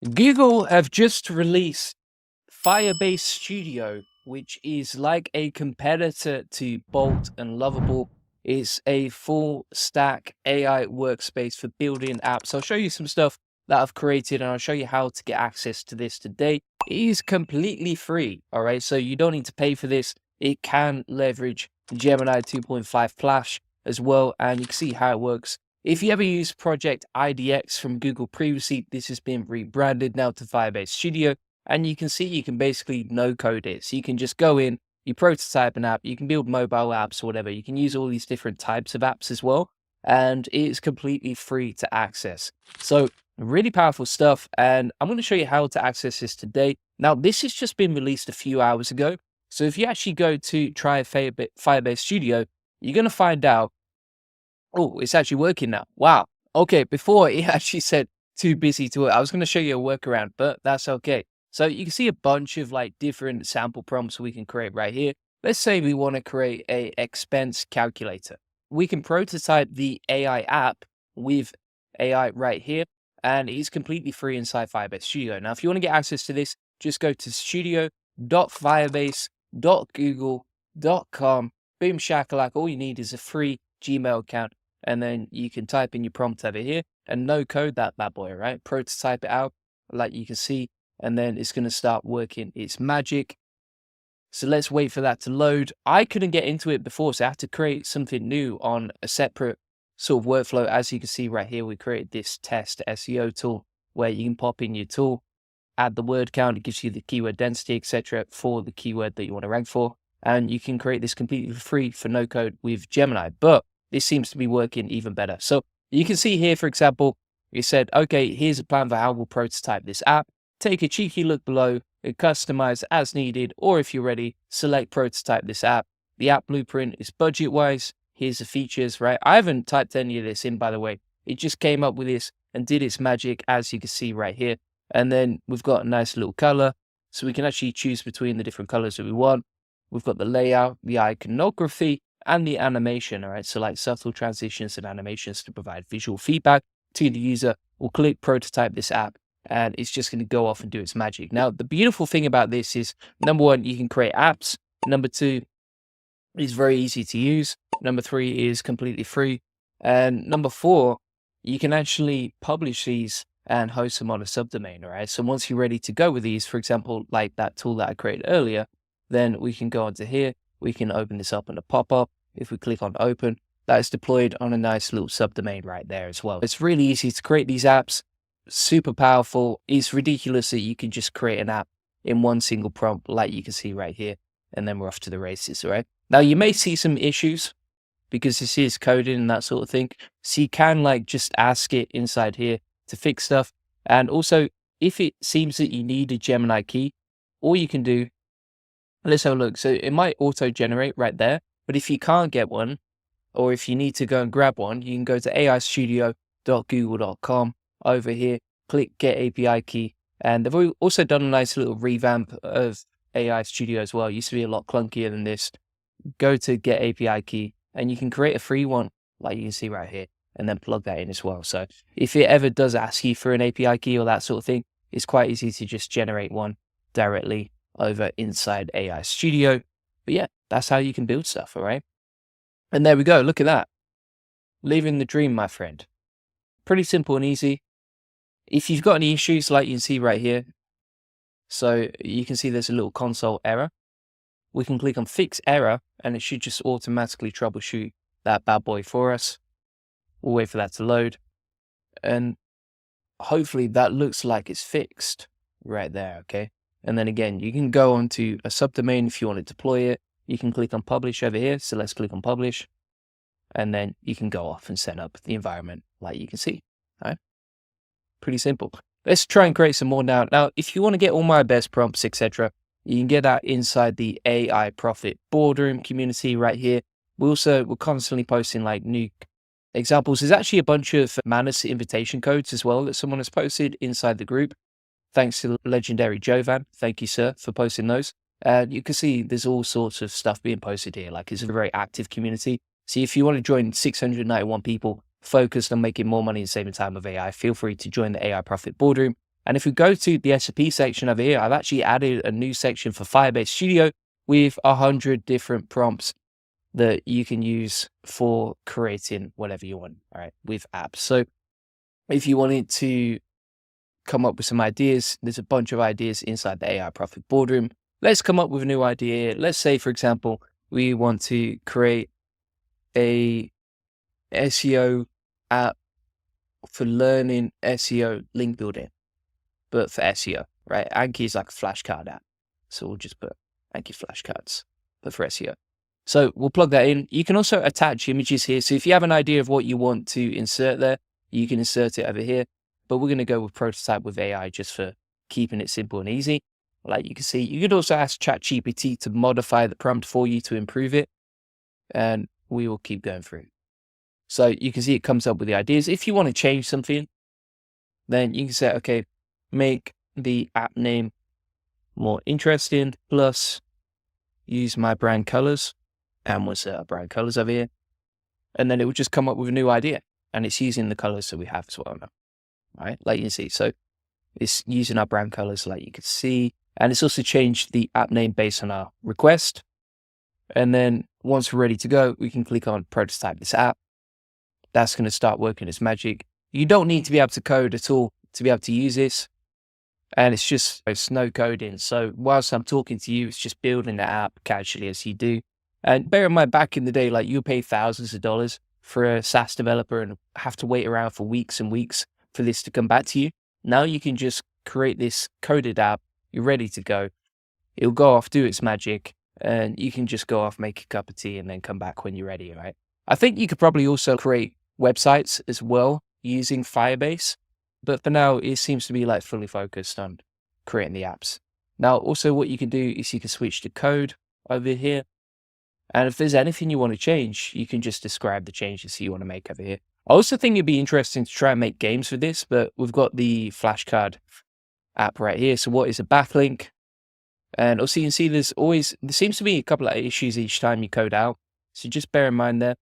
Google have just released Firebase Studio, which is like a competitor to Bolt and Lovable. It's a full stack AI workspace for building apps. I'll show you some stuff that I've created and I'll show you how to get access to this today. It is completely free, all right? So you don't need to pay for this. It can leverage Gemini 2.5 Flash as well, and you can see how it works. If you ever used Project IDX from Google previously, this has been rebranded now to Firebase Studio. And you can see you can basically no code it. So you can just go in, you prototype an app, you can build mobile apps or whatever. You can use all these different types of apps as well. And it's completely free to access. So really powerful stuff. And I'm going to show you how to access this today. Now, this has just been released a few hours ago. So if you actually go to try Firebase Studio, you're going to find out, oh, it's actually working now. Wow. Okay, before it actually said too busy to work. I was going to show you a workaround, but that's okay. So you can see a bunch of like different sample prompts we can create right here. Let's say we want to create a expense calculator. We can prototype the AI app with AI right here, and it's completely free inside Firebase Studio. Now, if you want to get access to this, just go to studio.firebase.google.com. Boom shakalaka. All you need is a free Gmail account, and then you can type in your prompt over here and no code that bad boy, right? Prototype it out like you can see, and then it's going to start working its magic. So let's wait for that to load. I couldn't get into it before, so I had to create something new on a separate sort of workflow. As you can see right here, we created this test SEO tool where you can pop in your tool, add the word count, it gives you the keyword density, etc. for the keyword that you want to rank for. And you can create this completely free for no code with Gemini, but this seems to be working even better. So you can see here, for example, it said, okay, here's a plan for how we'll prototype this app. Take a cheeky look below and customize as needed, or if you're ready, select prototype this app. The app blueprint is budget-wise. Here's the features, right? I haven't typed any of this in, by the way. It just came up with this and did its magic, as you can see right here. And then we've got a nice little color, so we can actually choose between the different colors that we want. We've got the layout, the iconography, and the animation, all right? So like subtle transitions and animations to provide visual feedback to the user. We'll click prototype this app, and it's just going to go off and do its magic. Now, the beautiful thing about this is, number one, you can create apps. Number two, it's very easy to use. Number three is completely free. And number four, you can actually publish these and host them on a subdomain, all right? So once you're ready to go with these, for example, like that tool that I created earlier, then we can go onto here. We can open this up in a pop-up. If we click on open, that is deployed on a nice little subdomain right there as well. It's really easy to create these apps, super powerful. It's ridiculous that you can just create an app in one single prompt, like you can see right here, and then we're off to the races, right? Now, you may see some issues because this is coding and that sort of thing. So you can like just ask it inside here to fix stuff. And also, if it seems that you need a Gemini key, all you can do, let's have a look. So it might auto-generate right there, but if you can't get one, or if you need to go and grab one, you can go to aistudio.google.com over here, click get API key. And they've also done a nice little revamp of AI Studio as well. It used to be a lot clunkier than this. Go to get API key, and you can create a free one, like you can see right here, and then plug that in as well. So if it ever does ask you for an API key or that sort of thing, it's quite easy to just generate one directly over inside AI Studio. But yeah, that's how you can build stuff, all right? And there we go. Look at that. Living the dream, my friend. Pretty simple and easy. If you've got any issues, like you can see right here, so you can see there's a little console error. We can click on fix error, and it should just automatically troubleshoot that bad boy for us. We'll wait for that to load. And hopefully that looks like it's fixed right there, okay? And then again, you can go onto a subdomain if you want to deploy it. You can click on publish over here. So let's click on publish. And then you can go off and set up the environment like you can see. All right? Pretty simple. Let's try and create some more now. Now, if you want to get all my best prompts, etc., you can get that inside the AI Profit Boardroom community right here. We're constantly posting like new examples. There's actually a bunch of Manus invitation codes as well that someone has posted inside the group. Thanks to legendary Jovan. Thank you, sir, for posting those. You can see there's all sorts of stuff being posted here. Like, it's a very active community. So if you want to join 691 people focused on making more money and saving time with AI, feel free to join the AI Profit Boardroom. And if we go to the SAP section over here, I've actually added a new section for Firebase Studio with 100 different prompts that you can use for creating whatever you want, all right, with apps. So if you wanted to come up with some ideas, there's a bunch of ideas inside the AI Profit Boardroom. Let's come up with a new idea. Let's say, for example, we want to create a SEO app for learning SEO link building, but for SEO, right? Anki is like a flashcard app. So we'll just put Anki flashcards, but for SEO. So we'll plug that in. You can also attach images here. So if you have an idea of what you want to insert there, you can insert it over here. But we're going to go with prototype with AI just for keeping it simple and easy. Like you can see, you could also ask ChatGPT to modify the prompt for you to improve it. And we will keep going through. So you can see it comes up with the ideas. If you want to change something, then you can say, okay, make the app name more interesting, plus use my brand colors. And we'll set our brand colors over here. And then it will just come up with a new idea. And it's using the colors that we have as well now. Right? Like you can see. So it's using our brand colors like you can see. And it's also changed the app name based on our request. And then once we're ready to go, we can click on prototype this app. That's going to start working as magic. You don't need to be able to code at all to be able to use this. And it's no coding. So whilst I'm talking to you, it's just building the app casually as you do. And bear in mind, back in the day, like you pay thousands of dollars for a SaaS developer and have to wait around for weeks and weeks for this to come back to you. Now you can just create this coded app. You're ready to go. It'll go off, do its magic, and you can just go off, make a cup of tea, and then come back when you're ready, right? I think you could probably also create websites as well using Firebase. But for now, it seems to be like fully focused on creating the apps. Now, also what you can do is you can switch to code over here. And if there's anything you want to change, you can just describe the changes you want to make over here. I also think it'd be interesting to try and make games for this, but we've got the flashcard app right here. So what is a backlink? And also you can see there seems to be a couple of issues each time you code out. So just bear in mind there.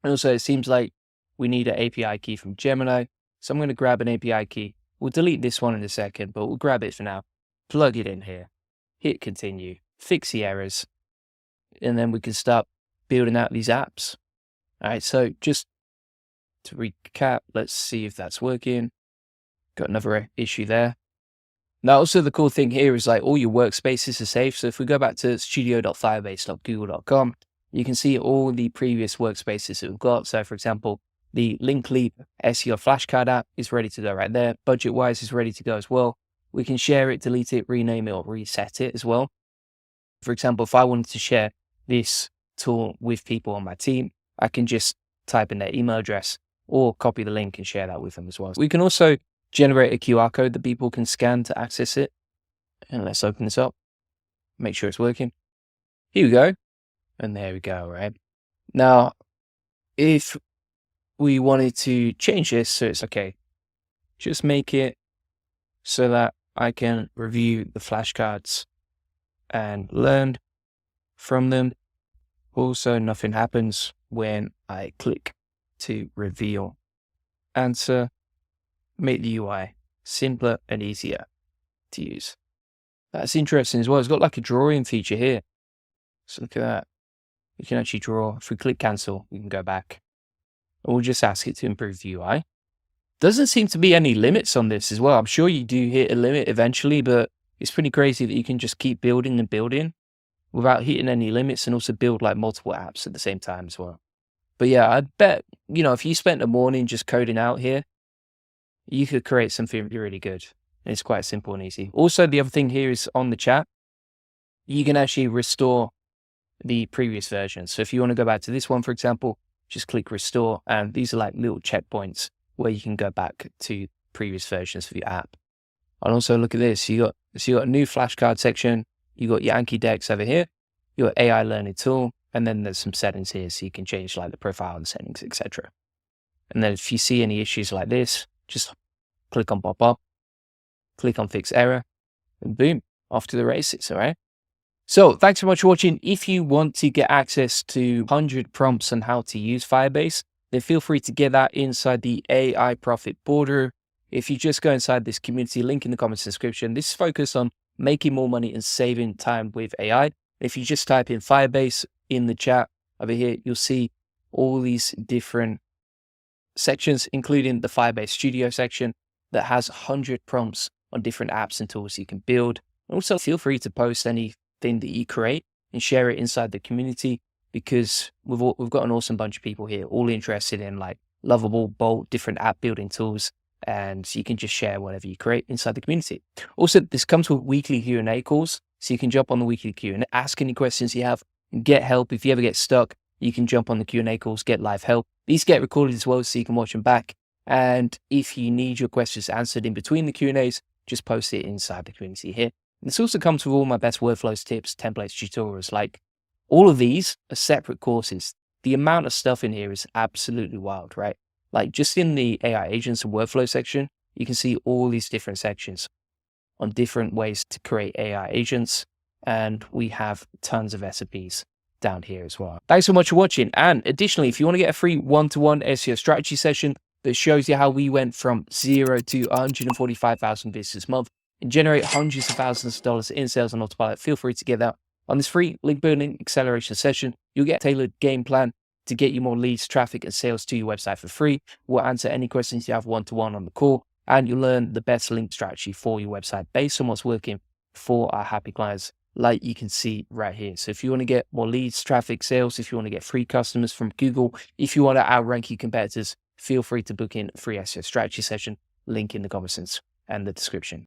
And also it seems like we need an API key from Gemini. So I'm going to grab an API key. We'll delete this one in a second, but we'll grab it for now. Plug it in here. Hit continue. Fix the errors. And then we can start building out these apps. All right, so just to recap, let's see if that's working. Got another issue there. Now, also the cool thing here is like all your workspaces are saved. So if we go back to studio.firebase.google.com, you can see all the previous workspaces that we've got. So for example, the Link Leap SEO flashcard app is ready to go right there. Budget-wise is ready to go as well. We can share it, delete it, rename it, or reset it as well. For example, if I wanted to share this tool with people on my team, I can just type in their email address or copy the link and share that with them as well. We can also generate a QR code that people can scan to access it. And let's open this up, make sure it's working. Here we go. And there we go, right? Now, if we wanted to change this, so it's okay, just make it so that I can review the flashcards and learn from them. Also, nothing happens when I click to reveal answer. Make the UI simpler and easier to use. That's interesting as well. It's got like a drawing feature here. So look at that. You can actually draw. If we click cancel, we can go back. And we'll just ask it to improve the UI. Doesn't seem to be any limits on this as well. I'm sure you do hit a limit eventually, but it's pretty crazy that you can just keep building and building without hitting any limits, and also build like multiple apps at the same time as well. But yeah, I bet, if you spent a morning just coding out here, you could create something really good. And it's quite simple and easy. Also, the other thing here is on the chat, you can actually restore the previous version. So if you want to go back to this one, for example, just click restore. And these are like little checkpoints where you can go back to previous versions of your app. And also look at this. You got a new flashcard section. You got your Anki decks over here. You got AI learning tool. And then there's some settings here. So you can change like the profile and settings, etc. And then if you see any issues like this, just click on pop up, click on fix error, and boom, off to the races, all right? So thanks so much for watching. If you want to get access to 100 prompts on how to use Firebase, then feel free to get that inside the AI Profit Boardroom. if you just go inside this community, link in the comments description, this is focused on making more money and saving time with AI. If you just type in Firebase in the chat over here, you'll see all these different sections, including the Firebase Studio section that has 100 prompts on different apps and tools you can build. Also, feel free to post anything that you create and share it inside the community, because we've got an awesome bunch of people here, all interested in like lovable, bold, different app building tools, and you can just share whatever you create inside the community. Also, this comes with weekly Q&A calls, so you can jump on the weekly Q&A, ask any questions you have, and get help. If you ever get stuck, you can jump on the Q&A calls, get live help. These get recorded as well, so you can watch them back. And if you need your questions answered in between the Q&As, just post it inside the community here. And this also comes with all my best workflows, tips, templates, tutorials. Like, all of these are separate courses. The amount of stuff in here is absolutely wild, right? Like, just in the AI agents and workflow section, you can see all these different sections on different ways to create AI agents. And we have tons of SOPs down here as well. Thanks so much for watching. And additionally, if you want to get a free one-to-one SEO strategy session that shows you how we went from 0 to 145,000 visitors a month and generate hundreds of thousands of dollars in sales on autopilot, feel free to get that on this free link building acceleration session. You'll get a tailored game plan to get you more leads, traffic, and sales to your website for free. We'll answer any questions you have one-to-one on the call, and you'll learn the best link strategy for your website based on what's working for our happy clients, like you can see right here. So if you want to get more leads, traffic, sales, if you want to get free customers from Google, if you want to outrank your competitors, feel free to book in a free SEO strategy session. Link in the comments and the description.